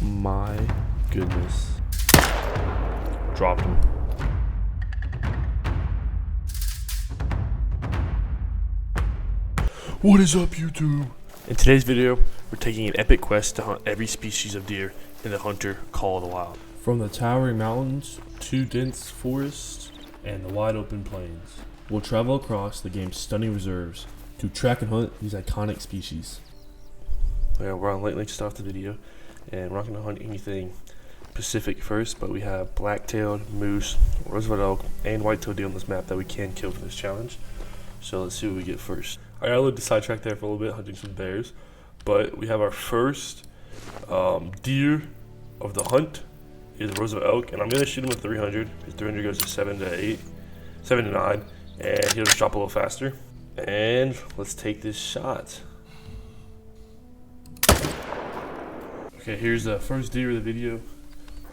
my goodness. Dropped him. What is up, YouTube? In today's video, we're taking an epic quest to hunt every species of deer in the Hunter Call of the Wild. From the towering mountains to dense forests and the wide open plains, we'll travel across the game's stunning reserves to track and hunt these iconic species. Yeah, we're on late to start the video, and we're not going to hunt anything Pacific first, but we have black-tailed, moose, Roosevelt elk, and white-tailed deer on this map that we can kill for this challenge. So let's see what we get first. I got a little sidetracked there for a little bit, hunting some bears, but we have our first deer of the hunt is Roosevelt elk, and I'm going to shoot him with 300, because 300 goes to 7 to 9, and he'll just drop a little faster. And let's take this shot. Okay, here's the first deer of the video,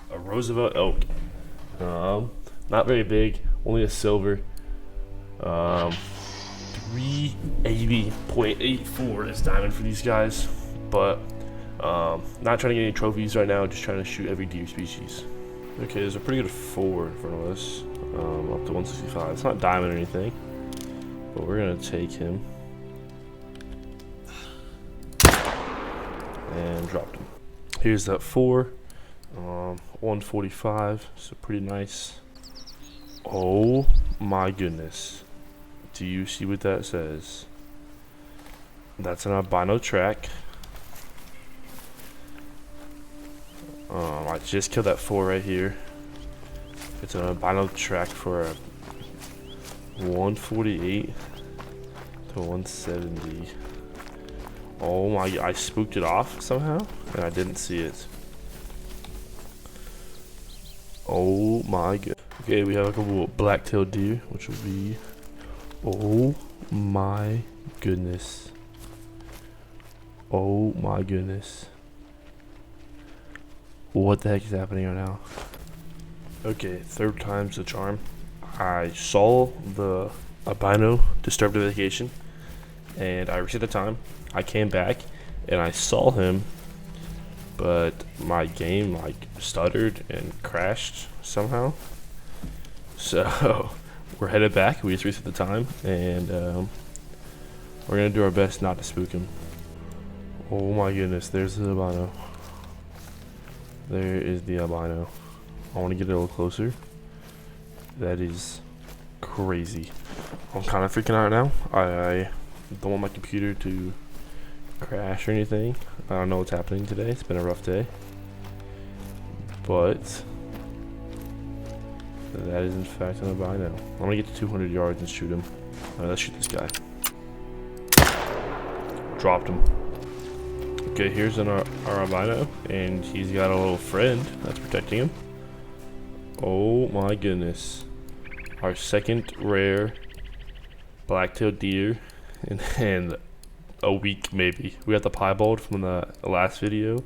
a Roosevelt elk. Not very big, only a silver. 380.84 is diamond for these guys, but not trying to get any trophies right now, just trying to shoot every deer species. Okay, there's a pretty good 4 in front of us, up to 165. It's not diamond or anything, but we're gonna take him and dropped him. Here's that 4, 145, so pretty nice. Oh my goodness. Do you see what that says? That's an albino track. I just killed that 4 right here. It's an albino track for a 148 to 170. Oh my, I spooked it off somehow and I didn't see it. Oh my god. Okay, we have a couple black-tailed deer, which will be, oh my goodness. Oh my goodness. What the heck is happening right now? Okay, third time's the charm. I saw the albino disturbed the vacation, and I reset the time. I came back and I saw him, but my game like stuttered and crashed somehow. So we're headed back. We just reset the time, and we're gonna do our best not to spook him. Oh my goodness, there's the albino. There is the albino. I want to get it a little closer. That is crazy. I'm kind of freaking out now. I don't want my computer to crash or anything. I don't know what's happening today. It's been a rough day. But that is in fact an albino. I'm going to get to 200 yards and shoot him. Alright, let's shoot this guy. Dropped him. Okay, here's our albino, and he's got a little friend that's protecting him. Oh my goodness. Our second rare black-tailed deer in a week maybe. We got the piebald from the last video.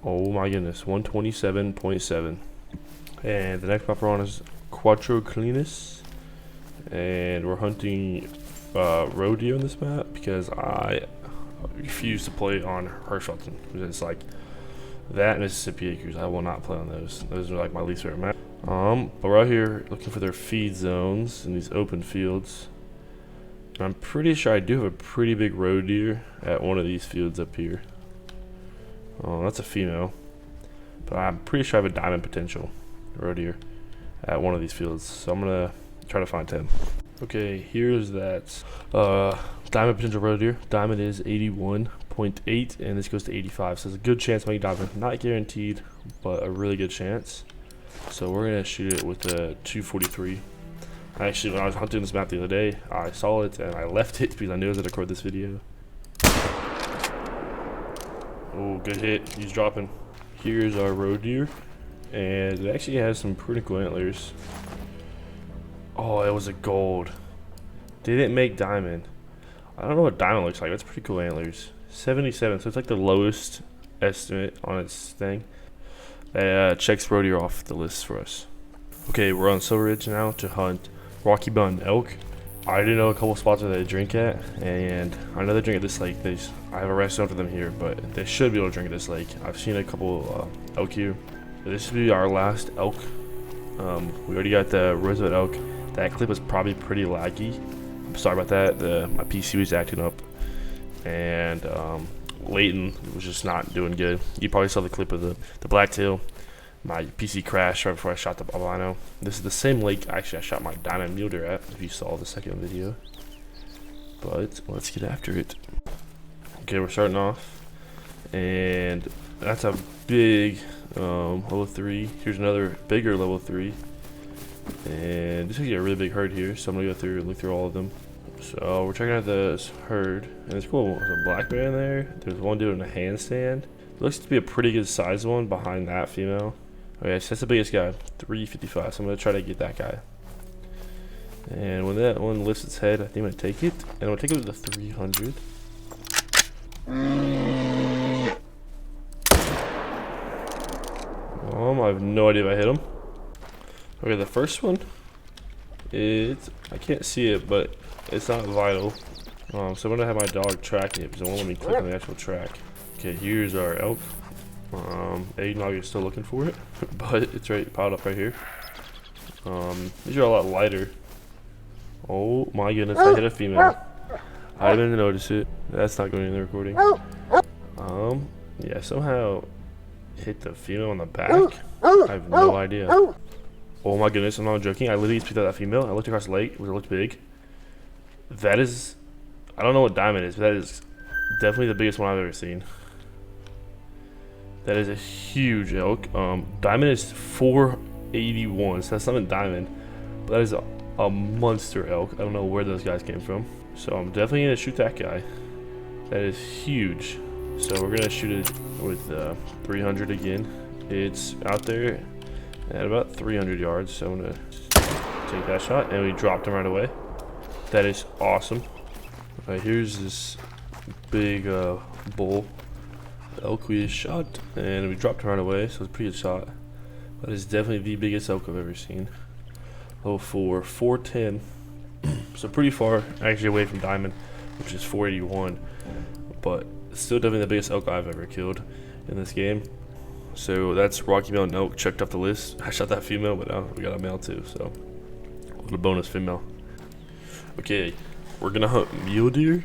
Oh my goodness, 127.7. And the next map we're on is Quattroclinus, and we're hunting roe deer on this map because I refuse to play on Hirschfelden. It's like that and Mississippi Acres. I will not play on those. Those are like my least favorite maps. But we're out here looking for their feed zones in these open fields. And I'm pretty sure I do have a pretty big roe deer at one of these fields up here. Oh, that's a female. But I'm pretty sure I have a diamond potential roe deer at one of these fields. So I'm gonna try to find him. Okay, here's that diamond potential roe deer. Diamond is 81.8, and this goes to 85. So there's a good chance of making diamond. Not guaranteed, but a really good chance. So we're gonna shoot it with a 243. Actually, when I was hunting this map the other day, I saw it and I left it because I knew I was gonna record this video. Oh, good hit. He's dropping. Here's our roe deer, and it actually has some pretty cool antlers. Oh, it was a gold. Didn't make diamond. I don't know what diamond looks like. That's pretty cool antlers. 77, so it's like the lowest estimate on its thing. That checks roe deer off the list for us. Okay, we're on Silver Ridge now to hunt Rocky Bun elk, I already know a couple spots where they drink at, and I know they drink at this lake. I have a restaurant for them here, but they should be able to drink at this lake. I've seen a couple elk here. This should be our last elk. We already got the rosewood elk. That clip was probably pretty laggy. I'm sorry about that. My PC was acting up, and Leighton was just not doing good. You probably saw the clip of the blacktail. My PC crashed right before I shot the albino. This is the same lake actually I shot my diamond mule deer at, if you saw the second video. But let's get after it. Okay, we're starting off, and that's a big level 3. Here's another bigger level 3, and this is a really big herd here, so I'm gonna go through and look through all of them. So we're checking out this herd, and it's cool. There's a black bear in there. There's one dude in a handstand. Looks to be a pretty good sized one behind that female. Okay, so that's the biggest guy, 355. So I'm gonna try to get that guy. And when that one lifts its head, I think I'm gonna take it, and I'm gonna take it to the 300. I have no idea if I hit him. Okay, the first one, I can't see it, but it's not vital. So I'm gonna have my dog tracking it because it won't let me click on the actual track. Okay, here's our elk. Eggnog is still looking for it, but it's right piled up right here. These are a lot lighter. Oh my goodness, I hit a female. I didn't even notice it. That's not going in the recording. Yeah, somehow hit the female on the back. I have no idea. Oh my goodness, I'm not joking. I literally picked up that female. I looked across the lake, it looked big. That is, I don't know what diamond is, but that is definitely the biggest one I've ever seen. That is a huge elk. Diamond is 481, so that's not a diamond, but that is a monster elk. I don't know where those guys came from. So I'm definitely gonna shoot that guy. That is huge. So we're gonna shoot it with 300 again. It's out there at about 300 yards, so I'm gonna take that shot, and we dropped him right away. That is awesome. Alright, here's this big bull elk we just shot, and we dropped him right away, so it's a pretty good shot. That is definitely the biggest elk I've ever seen. Level 4, 410. So pretty far actually away from diamond, which is 481, but still definitely the biggest elk I've ever killed in this game. So that's Rocky Mountain elk checked off the list. I shot that female, but now we got a male too, so a little bonus female. Okay, we're gonna hunt mule deer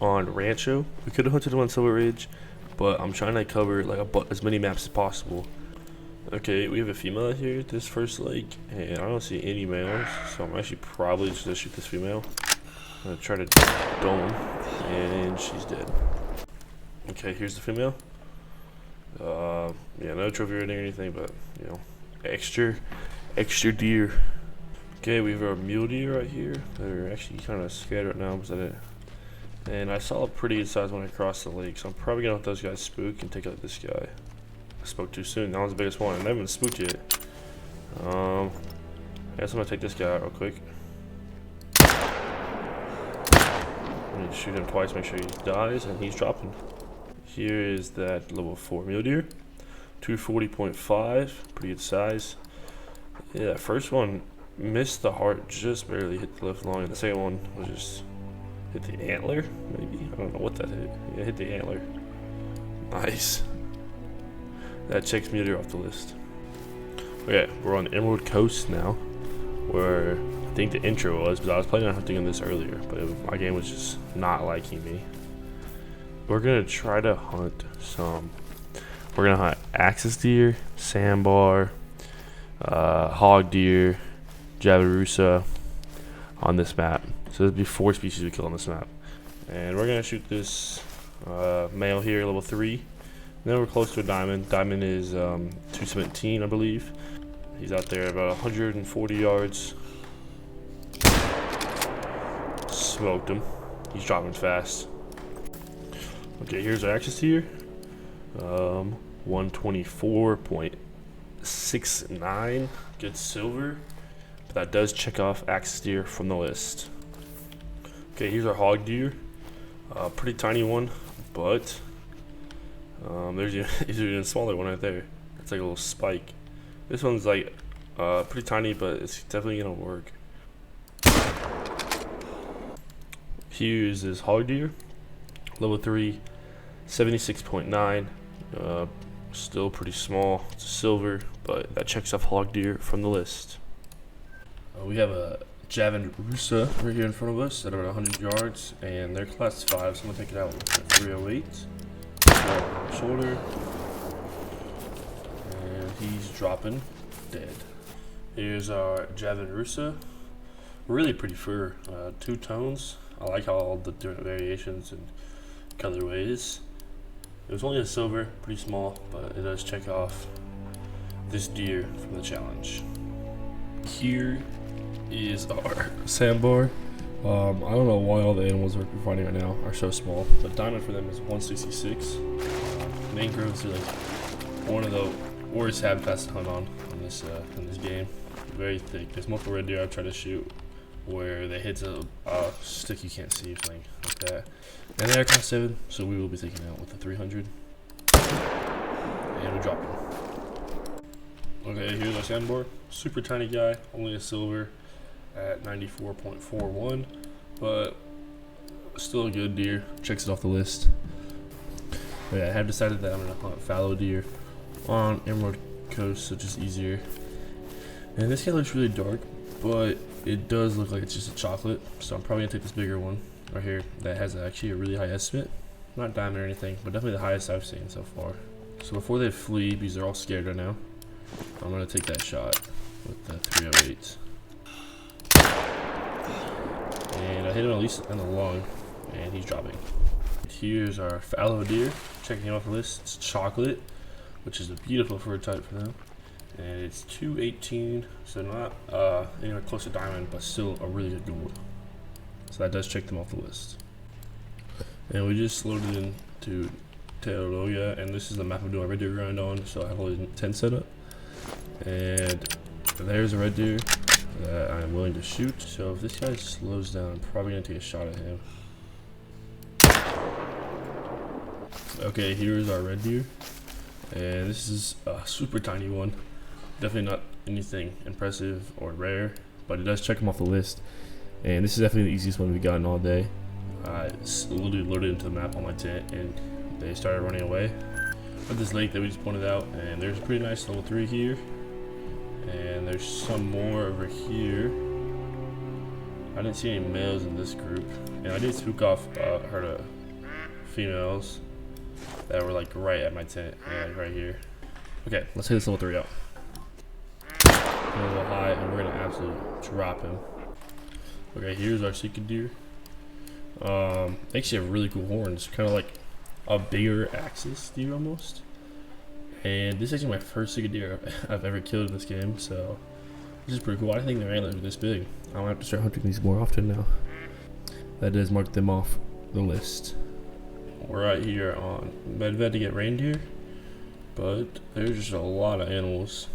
on Rancho. We could have hunted them on Silver Ridge, but I'm trying to cover like as many maps as possible. Okay, we have a female here at this first lake, and I don't see any males, so I'm actually probably just gonna shoot this female. I'm gonna try to dome, and she's dead. Okay, here's the female. Yeah, no trophy rating or anything, but you know, extra deer. Okay, we have our mule deer right here. They're actually kind of scared right now because I didn't. And I saw a pretty good size one across the lake, so I'm probably gonna let those guys spook and take out this guy. I spoke too soon. That was the biggest one, and I haven't spooked yet. I guess I'm gonna take this guy out real quick. I need to shoot him twice, make sure he dies, and he's dropping. Here is that level 4 mule deer, 240.5, pretty good size. Yeah, that first one missed the heart, just barely hit the left lung, and the second one was just hit the antler, maybe? I don't know what that hit. Yeah, hit the antler. Nice. That checks mule deer off the list. Okay, we're on Emerald Coast now, where I think the intro was, but I was planning on hunting on this earlier, but my game was just not liking me. We're gonna try to hunt we're gonna hunt axis deer, sandbar, hog deer, jabirusa on this map. So there'll be 4 species we kill on this map. And we're gonna shoot this male here, level 3. Then we're close to a diamond. Diamond is 217, I believe. He's out there about 140 yards. Smoked him. He's dropping fast. Okay, here's our axis deer. 124.69. Good silver. But that does check off axis deer from the list. Okay, here's our hog deer. Pretty tiny one, but there's even a smaller one right there. It's like a little spike. This one's like pretty tiny, but it's definitely gonna work. Here's his hog deer, level 3, 76.9. Still pretty small. It's a silver, but that checks off hog deer from the list. We have a Javin Rusa right here in front of us at about 100 yards, and they're class 5, so I'm gonna take it out with a 308. Shoulder, and he's dropping dead. Here's our Javin Rusa. Really pretty fur, 2 tones. I like how all the different variations and colorways. It was only a silver, pretty small, but it does check off this deer from the challenge. Here is our sandbar. I don't know why all the animals we're finding right now are so small. The diamond for them is 166. Mangroves are like one of the worst habitats to hunt on in this game. Very thick. There's multiple red deer I've tried to shoot where they hit a stick you can't see, thing like that. And they're class 7, so we will be taking out with the 300. And we drop him. Okay, here's our sandbar. Super tiny guy, only a silver at 94.41, but still a good deer. Checks it off the list. But yeah, I have decided that I'm gonna hunt fallow deer on Emerald Coast, so just easier. And this guy looks really dark, but it does look like it's just a chocolate, so I'm probably gonna take this bigger one right here that has actually a really high estimate. Not diamond or anything, but definitely the highest I've seen so far. So before they flee, because they're all scared right now, I'm gonna take that shot with the 308. And I hit him at least in the lung, and he's dropping. Here's our fallow deer, checking him off the list. It's chocolate, which is a beautiful fur type for them. And it's 218, so not anywhere close to diamond, but still a really good gold. So that does check them off the list. And we just loaded into Teologia, and this is the map I'm doing a red deer grind on, so I have all 10 set up. And there's a red deer that I'm willing to shoot. So if this guy slows down, I'm probably gonna take a shot at him. Okay, here's our red deer, and this is a super tiny one. Definitely not anything impressive or rare, but it does check him off the list. And this is definitely the easiest one we've gotten all day. Literally loaded into the map on my tent, and they started running away at this lake that we just pointed out. And there's a pretty nice level 3 here, and there's some more over here. I didn't see any males in this group, and I did spook off a herd of females that were like right at my tent, and right here. Okay, let's hit this level 3 out. A little high, and we're gonna absolutely drop him. Okay, here's our Sika deer. They actually have really cool horns, kind of like a bigger axis deer almost. And this is actually my first Sika deer I've ever killed in this game, so this is pretty cool. I didn't think their antlers were this big. I'm gonna have to start hunting these more often now. That does mark them off the list. We're right here on Medved to get reindeer, but there's just a lot of animals.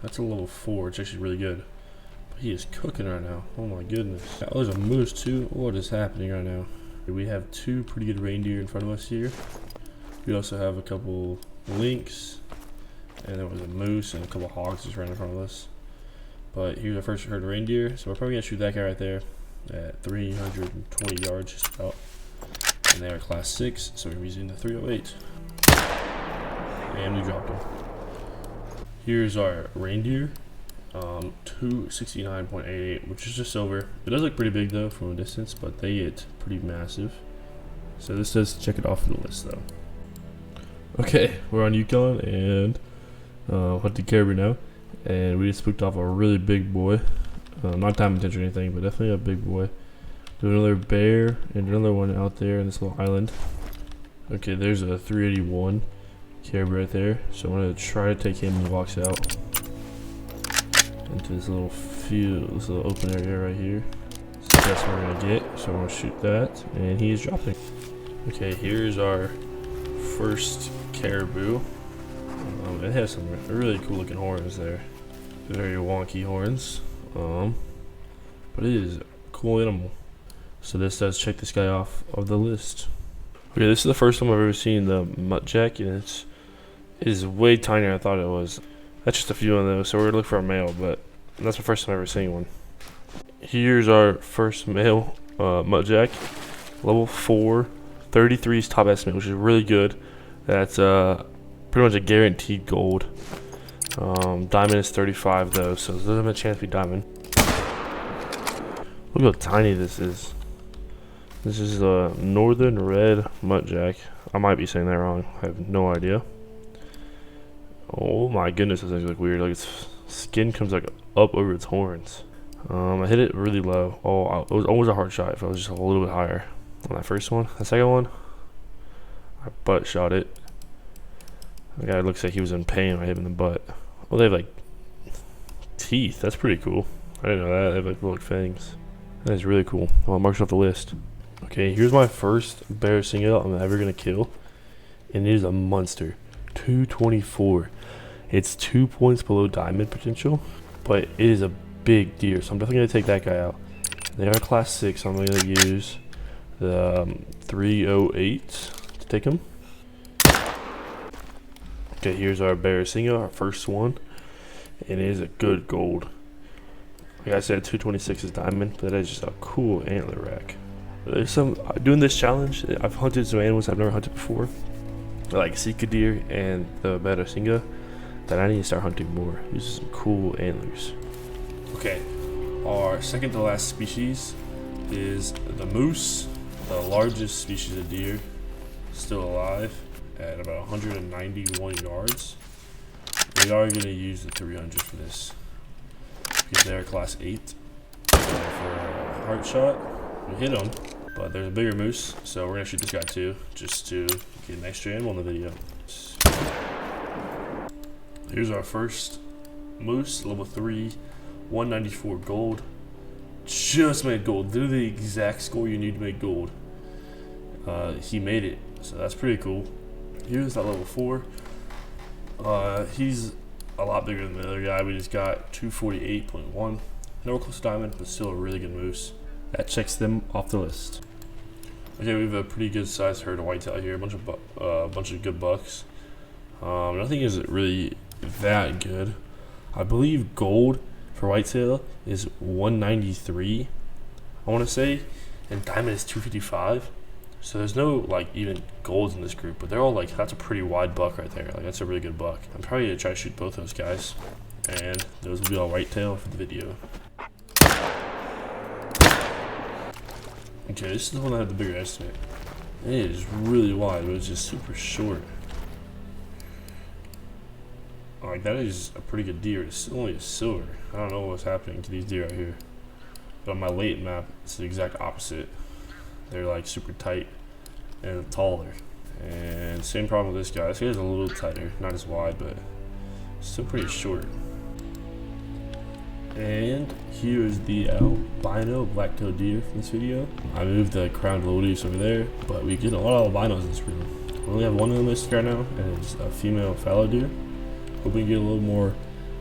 That's a level 4, it's actually really good. But he is cooking right now, oh my goodness. Oh, there's a moose too, what is happening right now? We have 2 pretty good reindeer in front of us here. We also have a couple lynx, and there was a moose and a couple hogs just right in front of us. But here's our first herd of reindeer, so we're probably gonna shoot that guy right there at 320 yards just about. And they are class 6, so we're using the 308. And we dropped him. Here's our reindeer, 269.88, which is just silver. It does look pretty big though from a distance, but they get pretty massive. So this does check it off the list though. Okay, we're on Yukon and hunting caribou now, and we just spooked off a really big boy. Not time intention or anything, but definitely a big boy. Do another bear and another one out there in this little island. Okay, there's a 381 caribou right there, so I'm gonna try to take him when he walks out into this little field, this little open area right here. So that's what we're gonna get, so I'm gonna shoot that, and he is dropping. Okay, here's our first caribou. It has some really cool looking horns there, very wonky horns, but it is a cool animal. So this does check this guy off of the list. Okay, this is the first time I've ever seen the muttjack, and it is way tinier than I thought it was. That's just a few of those, so we're gonna look for a male, but that's the first time I've ever seen one. Here's our first male muntjac, level 4, 33 is top estimate, which is really good. That's pretty much a guaranteed gold. Diamond is 35 though, so there's a chance to be diamond. Look how tiny this is. This is a northern red muntjac. I might be saying that wrong. I have no idea. Oh my goodness, this thing look weird. Like its skin comes like up over its horns. I hit it really low. Oh, it was almost a hard shot if I was just a little bit higher on that first one. The second one, I butt shot it. The guy looks like he was in pain when I hit him in the butt. Oh, they have like teeth. That's pretty cool. I didn't know that. They have like little fangs. That is really cool. Well, marks off the list. Okay, here's my first bear single I'm ever gonna kill, and it is a monster. 224. It's 2 points below diamond potential, but it is a big deer, so I'm definitely gonna take that guy out. They are class 6, so I'm gonna use the 308 to take him. Okay, here's our bear single, our first one, and it is a good gold. Like I said, 226 is diamond, but that is just a cool antler rack. There's some doing this challenge. I've hunted some animals I've never hunted before, like Sika deer and the bear single, that I need to start hunting more. These are some cool antlers. Okay, our second to last species is the moose, the largest species of deer still alive at about 191 yards. We are going to use the 300 for this because they are class 8. For a heart shot, we hit them, but there's a bigger moose, so we're going to shoot this guy too, just to get an extra animal in the video. Here's our first moose, level 3, 194 gold. Just made gold. Literally the exact score you need to make gold. He made it, so that's pretty cool. Here's that level 4. He's a lot bigger than the other guy. We just got 248.1. No close to diamond, but still a really good moose. That checks them off the list. Okay, we have a pretty good sized herd of whitetail here. A bunch of good bucks. Nothing is really that good. I believe gold for whitetail is 193, I want to say, and diamond is 255. So there's no like even golds in this group, but they're all like, that's a pretty wide buck right there. Like that's a really good buck. I'm probably gonna try to shoot both those guys, and those will be all whitetail for the video. Okay, this is the one that had the bigger estimate. It is really wide, but it's just super short. Like that is a pretty good deer. It's only a silver. I don't know what's happening to these deer out here. But on my late map, it's the exact opposite. They're like super tight and taller. And same problem with this guy. This guy's a little tighter, not as wide, but still pretty short. And here's the albino black-tailed deer from this video. I moved the crowned wildebeest over there, but we get a lot of albinos in this room. We only have one on the list right now, and it's a female fallow deer. Hope we can get a little more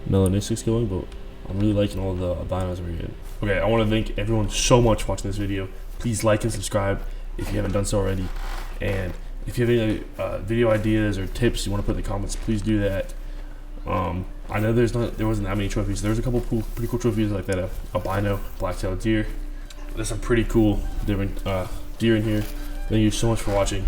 melanistics going, but I'm really liking all the albinos we're getting. Okay, I want to thank everyone so much for watching this video. Please like and subscribe if you haven't done so already. And if you have any video ideas or tips you want to put in the comments, please do that. I know there wasn't that many trophies. There's a couple pretty cool trophies like that albino black-tailed deer. There's some pretty cool different deer in here. Thank you so much for watching.